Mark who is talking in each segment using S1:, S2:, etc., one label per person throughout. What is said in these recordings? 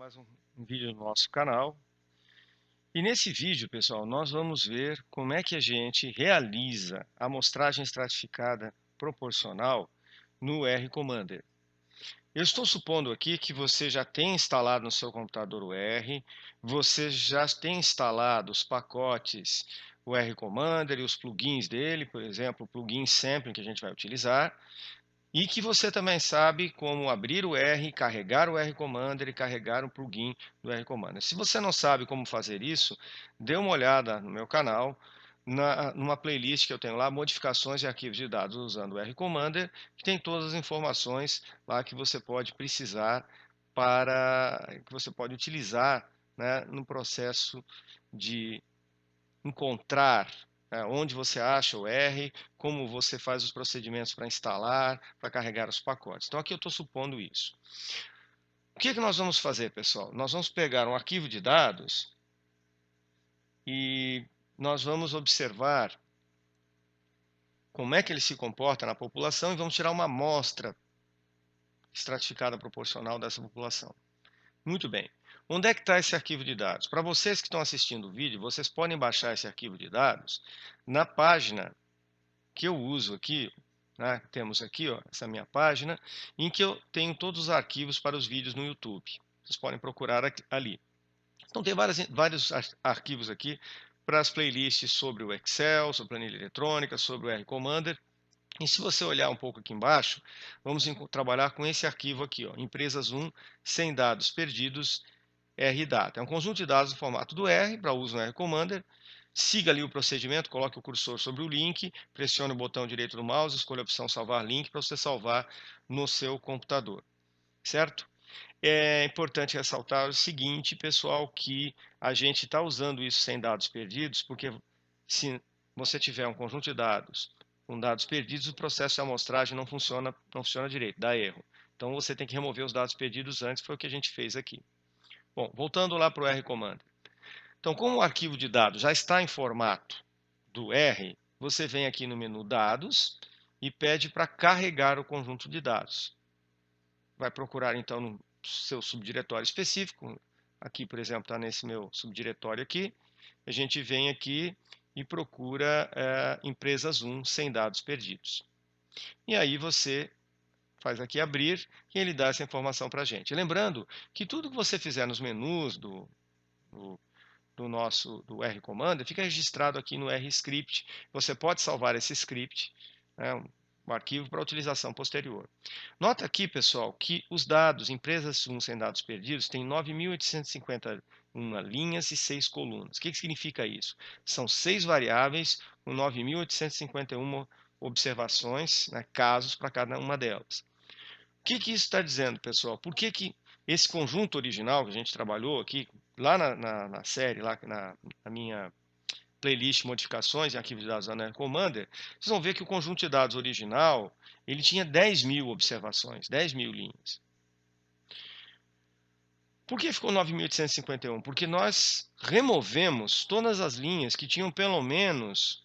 S1: Mais um vídeo no nosso canal. E nesse vídeo, pessoal, nós vamos ver como é que a gente realiza a amostragem estratificada proporcional no R Commander. Eu estou supondo aqui que você já tem instalado no seu computador o R, você já tem instalado os pacotes o R Commander e os plugins dele, por exemplo, o plugin Sampling que a gente vai utilizar, e que você também sabe como abrir o R, carregar o R Commander e carregar o plugin do R Commander. Se você não sabe como fazer isso, dê uma olhada no meu canal, numa playlist que eu tenho lá, modificações e arquivos de dados usando o R Commander, que tem todas as informações lá que você pode precisar que você pode utilizar, né, no processo de encontrar onde você acha o R, como você faz os procedimentos para instalar, para carregar os pacotes. Então aqui eu estou supondo isso. O que nós vamos fazer, pessoal? Nós vamos pegar um arquivo de dados e nós vamos observar como é que ele se comporta na população e vamos tirar uma amostra estratificada proporcional dessa população. Muito bem. Onde é que está esse arquivo de dados? Para vocês que estão assistindo o vídeo, vocês podem baixar esse arquivo de dados na página que eu uso aqui, né? Temos aqui, ó, essa minha página, em que eu tenho todos os arquivos para os vídeos no YouTube. Vocês podem procurar ali. Então tem vários arquivos aqui para as playlists sobre o Excel, sobre planilha eletrônica, sobre o R Commander. E se você olhar um pouco aqui embaixo, vamos trabalhar com esse arquivo aqui, ó, empresas 1, sem dados perdidos, RData. É um conjunto de dados no formato do R, para uso no R Commander. Siga ali o procedimento, coloque o cursor sobre o link, pressione o botão direito do mouse, escolha a opção salvar link para você salvar no seu computador, certo? É importante ressaltar o seguinte, pessoal, que a gente está usando isso sem dados perdidos, porque se você tiver um conjunto de dados com dados perdidos, o processo de amostragem não funciona direito, dá erro. Então você tem que remover os dados perdidos antes, foi o que a gente fez aqui. Bom, voltando lá para o R Commander. Então, como o arquivo de dados já está em formato do R, você vem aqui no menu Dados e pede para carregar o conjunto de dados. Vai procurar, então, no seu subdiretório específico. Aqui, por exemplo, está nesse meu subdiretório aqui. A gente vem aqui e procura empresas 1 sem dados perdidos. E aí você faz aqui abrir e ele dá essa informação para a gente. Lembrando que tudo que você fizer nos menus do do R Commander fica registrado aqui no R Script. Você pode salvar esse script, né, um arquivo para utilização posterior. Nota aqui, pessoal, que os dados, empresas 1 sem dados perdidos, tem 9.851 linhas e 6 colunas. O que significa isso? São 6 variáveis com 9.851 observações, né, casos para cada uma delas. O que isso está dizendo, pessoal? Por que esse conjunto original que a gente trabalhou aqui, lá na série, lá na minha playlist modificações em arquivos de dados da NER Commander, vocês vão ver que o conjunto de dados original ele tinha 10.000 observações, 10.000 linhas. Por que ficou 9.851? Porque nós removemos todas as linhas que tinham pelo menos,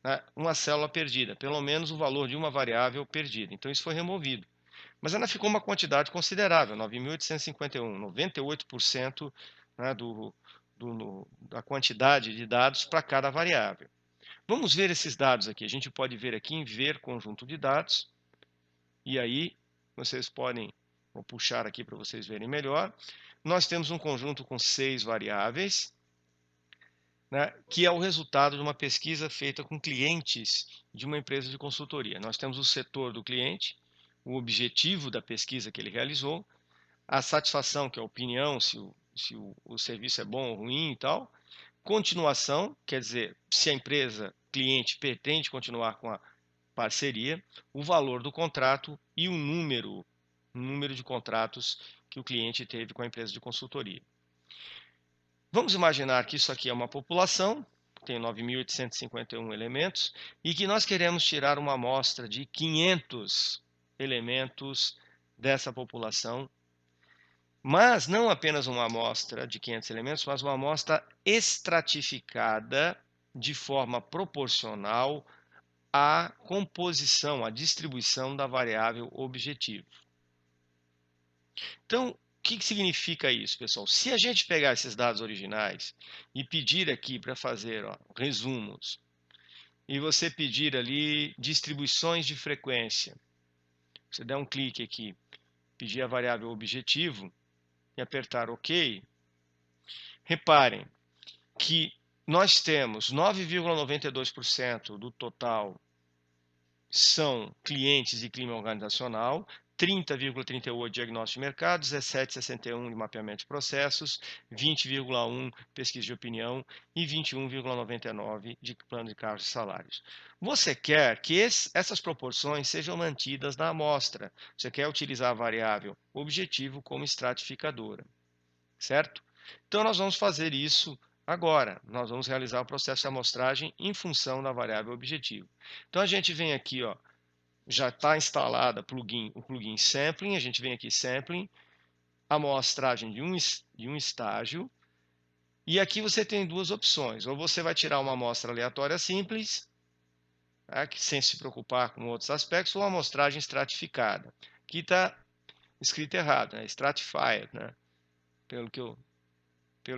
S1: né, uma célula perdida, pelo menos o valor de uma variável perdida. Então isso foi removido. Mas ainda ficou uma quantidade considerável, 9.851, 98%, né, da quantidade de dados para cada variável. Vamos ver esses dados aqui. A gente pode ver aqui em ver conjunto de dados. E aí vocês podem, vou puxar aqui para vocês verem melhor. Nós temos um conjunto com 6 variáveis, né, que é o resultado de uma pesquisa feita com clientes de uma empresa de consultoria. Nós temos o setor do cliente, o objetivo da pesquisa que ele realizou, a satisfação, que é a opinião, se o serviço é bom ou ruim e tal, continuação, quer dizer, se a empresa cliente pretende continuar com a parceria, o valor do contrato e o número de contratos que o cliente teve com a empresa de consultoria. Vamos imaginar que isso aqui é uma população, tem 9.851 elementos, e que nós queremos tirar uma amostra de 500 elementos dessa população, mas não apenas uma amostra de 500 elementos, mas uma amostra estratificada de forma proporcional à composição, à distribuição da variável objetivo. Então, que significa isso, pessoal? Se a gente pegar esses dados originais e pedir aqui para fazer resumos, e você pedir ali distribuições de frequência, você der um clique aqui, pedir a variável objetivo e apertar OK, reparem que nós temos 9,92% do total são clientes de clima organizacional, 30,38% diagnóstico de mercado, 17,61% de mapeamento de processos, 20,1% pesquisa de opinião e 21,99% de plano de cargos e salários. Você quer que essas proporções sejam mantidas na amostra. Você quer utilizar a variável objetivo como estratificadora, certo? Então, nós vamos fazer isso agora. Nós vamos realizar o processo de amostragem em função da variável objetivo. Então, a gente vem aqui, já está instalada o plugin Sampling, a gente vem aqui Sampling, amostragem de um estágio, e aqui você tem duas opções. Ou você vai tirar uma amostra aleatória simples, sem se preocupar com outros aspectos, ou uma amostragem estratificada. Aqui está escrito errado, stratified, pelo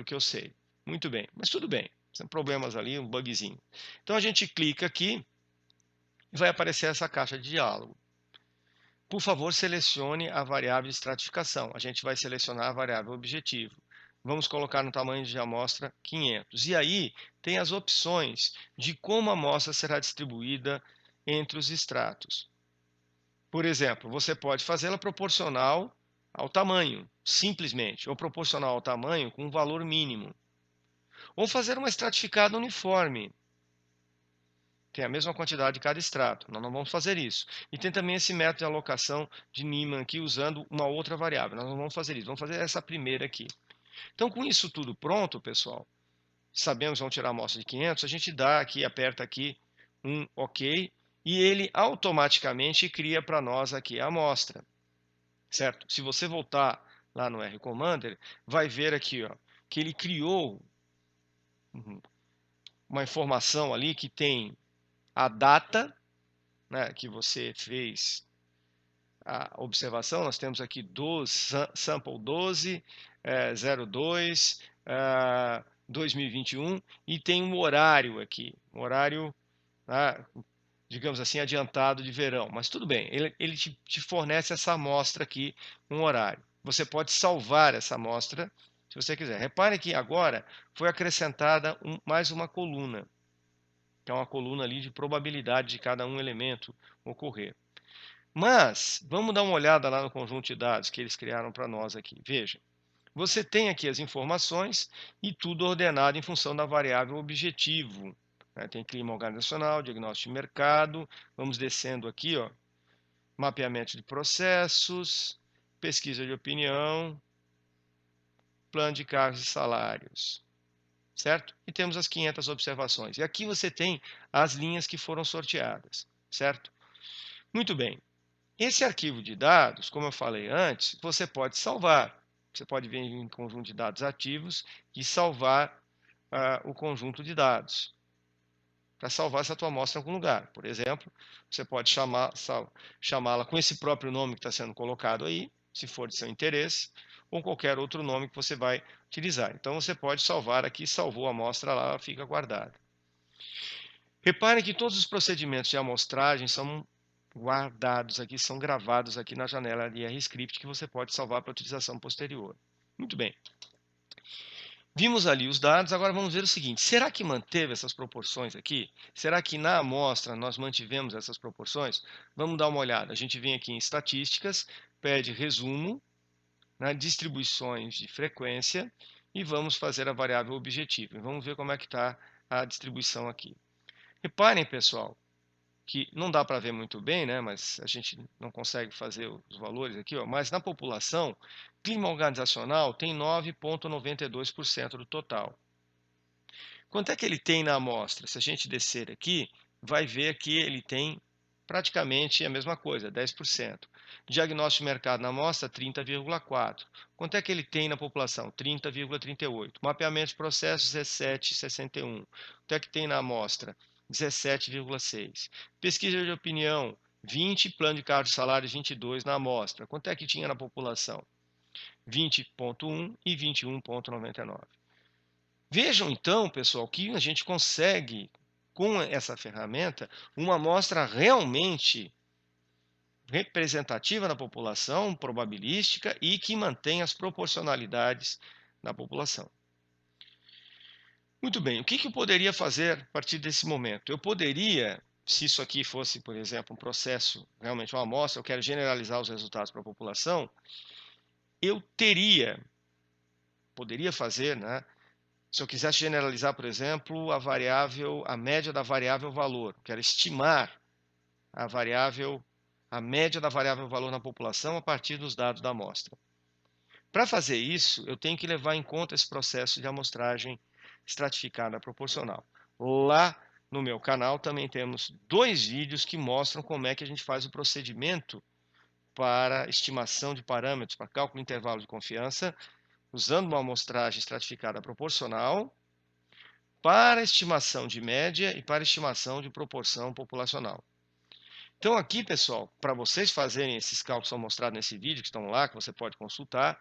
S1: que eu sei. Muito bem, mas tudo bem. São problemas ali, um bugzinho. Então a gente clica aqui e vai aparecer essa caixa de diálogo. Por favor, selecione a variável de estratificação. A gente vai selecionar a variável objetivo. Vamos colocar no tamanho de amostra 500. E aí tem as opções de como a amostra será distribuída entre os estratos. Por exemplo, você pode fazê-la proporcional ao tamanho, simplesmente, ou proporcional ao tamanho com um valor mínimo. Ou fazer uma estratificada uniforme. Tem a mesma quantidade de cada extrato. Nós não vamos fazer isso. E tem também esse método de alocação de Niemann aqui, usando uma outra variável. Nós não vamos fazer isso. Vamos fazer essa primeira aqui. Então, com isso tudo pronto, pessoal, sabemos que vamos tirar a amostra de 500, a gente dá aqui, aperta aqui um OK, e ele automaticamente cria para nós aqui a amostra. Certo? Se você voltar lá no R Commander, vai ver aqui que ele criou uma informação ali que tem a data, que você fez a observação. Nós temos aqui sample 12, 02, 2021, e tem um horário aqui, um horário, digamos assim, adiantado de verão. Mas tudo bem, ele te fornece essa amostra aqui, um horário. Você pode salvar essa amostra se você quiser. Repare que agora foi acrescentada mais uma coluna, que é uma coluna ali de probabilidade de cada elemento ocorrer. Mas, vamos dar uma olhada lá no conjunto de dados que eles criaram para nós aqui. Veja, você tem aqui as informações e tudo ordenado em função da variável objetivo. Tem clima organizacional, diagnóstico de mercado, vamos descendo aqui, mapeamento de processos, pesquisa de opinião, plano de cargos e salários. Certo? E temos as 500 observações. E aqui você tem as linhas que foram sorteadas, certo? Muito bem. Esse arquivo de dados, como eu falei antes, você pode salvar. Você pode vir em conjunto de dados ativos e salvar o conjunto de dados. Para salvar essa tua amostra em algum lugar. Por exemplo, você pode chamá-la com esse próprio nome que está sendo colocado aí, se for de seu interesse, ou qualquer outro nome que você vai utilizar. Então, você pode salvar aqui, salvou a amostra lá, ela fica guardada. Reparem que todos os procedimentos de amostragem são guardados aqui, são gravados aqui na janela de RScript, que você pode salvar para utilização posterior. Muito bem. Vimos ali os dados, agora vamos ver o seguinte, será que manteve essas proporções aqui? Será que na amostra nós mantivemos essas proporções? Vamos dar uma olhada. A gente vem aqui em estatísticas, pede resumo, distribuições de frequência, e vamos fazer a variável objetivo. E vamos ver como é que está a distribuição aqui. Reparem, pessoal, que não dá para ver muito bem, mas a gente não consegue fazer os valores aqui, mas na população, clima organizacional tem 9,92% do total. Quanto é que ele tem na amostra? Se a gente descer aqui, vai ver que ele tem praticamente a mesma coisa, 10%. Diagnóstico de mercado na amostra, 30,4%. Quanto é que ele tem na população? 30,38%. Mapeamento de processos, 17,61%. Quanto é que tem na amostra? 17,6%. Pesquisa de opinião, 20%. Plano de cargos e salários, 22% na amostra. Quanto é que tinha na população? 20.1 e 21.99. Vejam então, pessoal, que a gente consegue, com essa ferramenta, uma amostra realmente representativa na população, probabilística e que mantém as proporcionalidades na população. Muito bem, o que eu poderia fazer a partir desse momento? Eu poderia, se isso aqui fosse, por exemplo, um processo, realmente uma amostra, eu quero generalizar os resultados para a população, eu poderia fazer, né? Se eu quisesse generalizar, por exemplo, a média da variável valor, quero estimar a média da variável valor na população a partir dos dados da amostra. Para fazer isso, eu tenho que levar em conta esse processo de amostragem estratificada proporcional. Lá no meu canal também temos 2 vídeos que mostram como é que a gente faz o procedimento para estimação de parâmetros, para cálculo de intervalo de confiança, usando uma amostragem estratificada proporcional, para estimação de média e para estimação de proporção populacional. Então aqui, pessoal, para vocês fazerem esses cálculos que são mostrados nesse vídeo, que estão lá, que você pode consultar,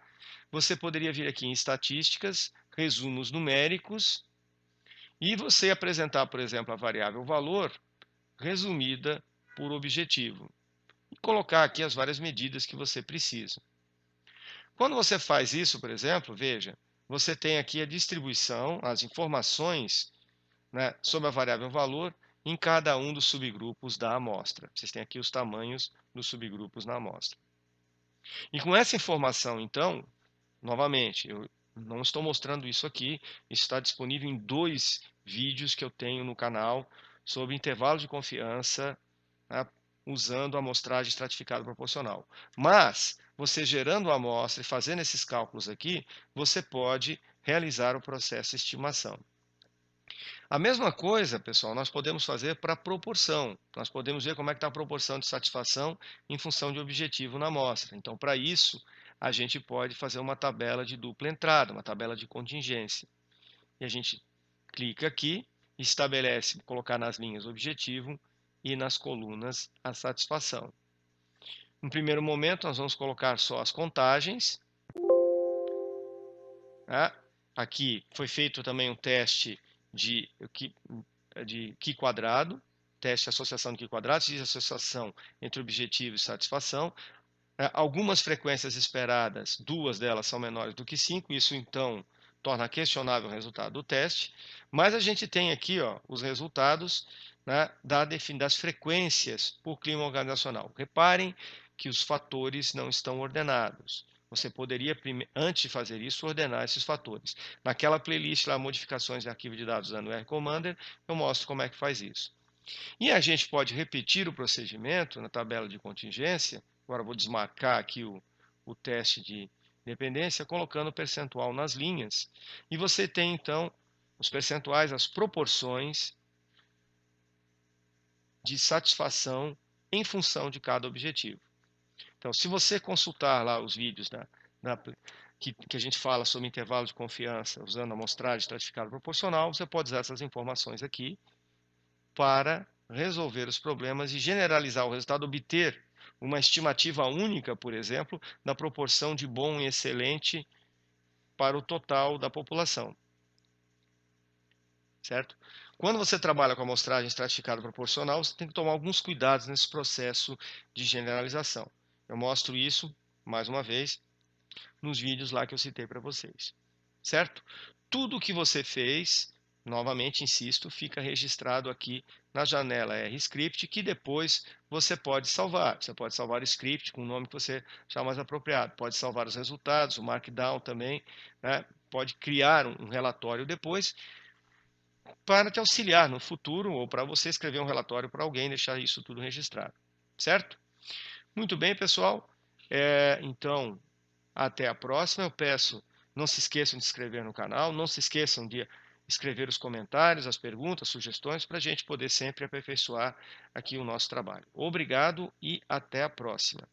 S1: você poderia vir aqui em estatísticas, resumos numéricos, e você apresentar, por exemplo, a variável valor resumida por objetivo. E colocar aqui as várias medidas que você precisa. Quando você faz isso, por exemplo, veja, você tem aqui a distribuição, as informações, né, sobre a variável valor em cada um dos subgrupos da amostra. Vocês têm aqui os tamanhos dos subgrupos na amostra. E com essa informação, então, novamente, eu não estou mostrando isso aqui, isso está disponível em 2 vídeos que eu tenho no canal sobre intervalo de confiança, né, usando a amostragem estratificada proporcional. Mas, você gerando a amostra e fazendo esses cálculos aqui, você pode realizar o processo de estimação. A mesma coisa, pessoal, nós podemos fazer para a proporção. Nós podemos ver como é que está a proporção de satisfação em função de objetivo na amostra. Então, para isso, a gente pode fazer uma tabela de dupla entrada, uma tabela de contingência. E a gente clica aqui, estabelece, colocar nas linhas objetivo e nas colunas a satisfação. No primeiro momento, nós vamos colocar só as contagens. Tá? Aqui foi feito também um teste de Qi quadrado, teste de associação de Qi quadrado, de associação entre objetivo e satisfação. Algumas frequências esperadas, 2 delas são menores do que 5, isso então torna questionável o resultado do teste, mas a gente tem aqui os resultados, né, das frequências por clima organizacional. Reparem que os fatores não estão ordenados. Você poderia, antes de fazer isso, ordenar esses fatores. Naquela playlist lá, modificações de arquivo de dados usando o R-Commander, eu mostro como é que faz isso. E a gente pode repetir o procedimento na tabela de contingência. Agora vou desmarcar aqui o teste de dependência, colocando o percentual nas linhas. E você tem, então, os percentuais, as proporções de satisfação em função de cada objetivo. Então, se você consultar lá os vídeos que a gente fala sobre intervalo de confiança usando a amostragem estratificada proporcional, você pode usar essas informações aqui para resolver os problemas e generalizar o resultado, obter uma estimativa única, por exemplo, da proporção de bom e excelente para o total da população. Certo? Quando você trabalha com a amostragem estratificada proporcional, você tem que tomar alguns cuidados nesse processo de generalização. Eu mostro isso, mais uma vez, nos vídeos lá que eu citei para vocês. Certo? Tudo o que você fez, novamente insisto, fica registrado aqui na janela RScript, que depois você pode salvar. Você pode salvar o script com o nome que você achar mais apropriado. Pode salvar os resultados, o Markdown também, né? Pode criar um relatório depois para te auxiliar no futuro ou para você escrever um relatório para alguém, deixar isso tudo registrado. Certo? Muito bem, pessoal. Então, até a próxima. Eu peço, não se esqueçam de se inscrever no canal, não se esqueçam de escrever os comentários, as perguntas, sugestões, para a gente poder sempre aperfeiçoar aqui o nosso trabalho. Obrigado e até a próxima.